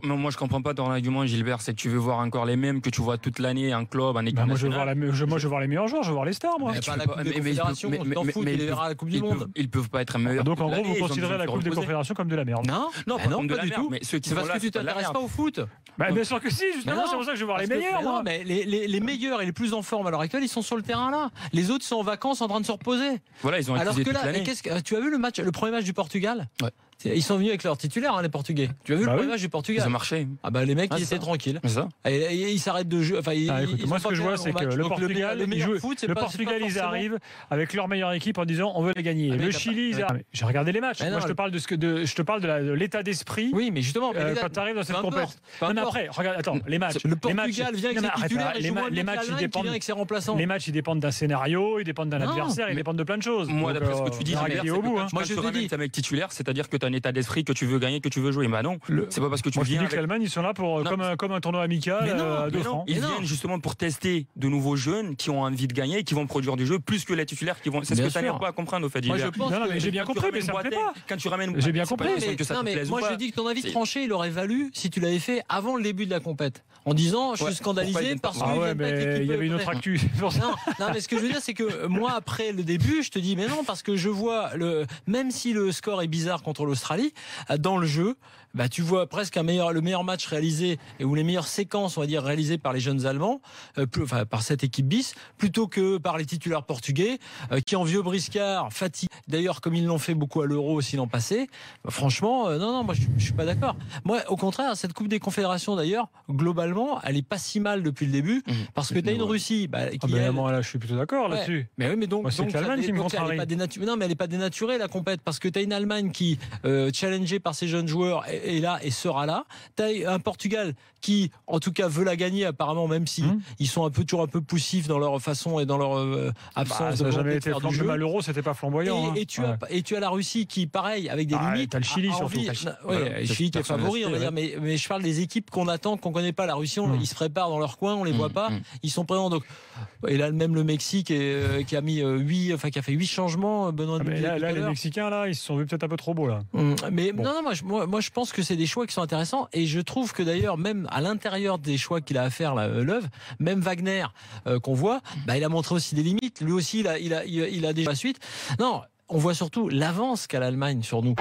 moi, je comprends pas ton argument, Gilbert. C'est que tu veux voir encore les mêmes que tu vois toute l'année en club, en équipe moi, je nationale. veux voir les meilleurs joueurs, je veux voir les stars, moi. Mais pas la Coupe des Confédérations, on s'en fout, il verra la Coupe du Monde. Ils peuvent pas être meilleurs. Donc, en gros, vous considérez la Coupe des Confédérations comme de la merde. Non, pas du tout. C'est parce que tu t'intéresses pas au foot. Bien sûr que si, justement, c'est pour ça que je veux voir les meilleurs. Non, mais les meilleurs et les plus en forme à l'heure actuelle, ils sont sur le terrain là. Les autres sont en vacances en train de se reposer. Voilà, ils ont alors accusé que toute là, l'année. tu as vu le premier match du Portugal? Ouais. Ils sont venus avec leurs titulaires, les Portugais. Tu as vu le premier match du Portugal? Ça a marché. Les mecs, ils étaient tranquilles. Ils s'arrêtent de jeu. Moi, ce que je vois, c'est que le Portugal, ils arrivent avec leur meilleure équipe en disant on veut la gagner. Le Chili, ils arrivent. J'ai regardé les matchs. Moi, je te parle de l'état d'esprit. Oui, mais justement, quand tu arrives dans cette compétition. Non, mais après, regarde, attends, les matchs. Le Portugal vient avec ses titulaires et joue moins bien que l'Allemagne qui vient avec ses remplaçants. Les matchs, ils dépendent d'un scénario, ils dépendent d'un adversaire, ils dépendent de plein de choses. Moi, d'après ce que tu dis, moi, je te dis, tu mec titulaire, c'est-à-dire que tu as un état d'esprit que tu veux gagner, que tu veux jouer. Mais non, c'est pas parce que tu viens. Moi, je dis que l'Allemagne, ils sont là pour comme un tournoi amical à 2 francs. Ils viennent justement pour tester de nouveaux jeunes qui ont envie de gagner et qui vont produire du jeu plus que les titulaires qui vont. C'est ce que tu n'arrives pas à comprendre au fait. Non, mais j'ai bien compris, mais ça me plaît pas. Quand tu ramènes, j'ai bien compris. Moi, je dis que ton avis tranché, il aurait valu si tu l'avais fait avant le début de la compète, en disant je suis scandalisé parce que il y avait une autre actu. Non, mais ce que je veux dire, c'est que moi, après le début, je te dis mais non, parce que je vois même si le score est bizarre contre l'Australie, dans le jeu, tu vois presque le meilleur match réalisé ou les meilleures séquences, on va dire, réalisées par les jeunes Allemands, par cette équipe bis, plutôt que par les titulaires portugais, qui en vieux briscard, fatigués. D'ailleurs, comme ils l'ont fait beaucoup à l'Euro aussi l'an passé. Franchement, non, moi je suis pas d'accord. Moi, au contraire, cette Coupe des Confédérations, d'ailleurs, globalement, elle est pas si mal depuis le début, parce que t'as une Russie qui là, je suis plutôt d'accord là-dessus. Mais oui, mais donc c'est l'Allemagne qui me contrarie. Non, mais elle est pas dénaturée la compète, parce que t'as une Allemagne qui challengée par ses jeunes joueurs est là et sera là. T'as un Portugal qui, en tout cas, veut la gagner apparemment, même si ils sont toujours un peu poussifs dans leur façon et dans leur absence. Ça n'a jamais été flamboyant. À l'Euro, c'était pas flamboyant. Et tu as la Russie qui, pareil, avec des limites. T'as le Chili surtout. Le Chili t'es favori, on va dire. Mais je parle des équipes qu'on attend, qu'on connaît pas. La Russie, ils se préparent dans leur coin, on les voit pas. Ils sont présents. Donc, et là, même le Mexique qui a mis qui a fait 8 changements. Benoît. Là, les Mexicains, là, ils se sont vus peut-être un peu trop beaux là. Mais non, moi, je pense que c'est des choix qui sont intéressants, et je trouve que d'ailleurs, même à l'intérieur des choix qu'il a à faire, Löw, même Wagner qu'on voit, il a montré aussi des limites. Lui aussi, il a déjà la suite. Non, on voit surtout l'avance qu'a l'Allemagne sur nous.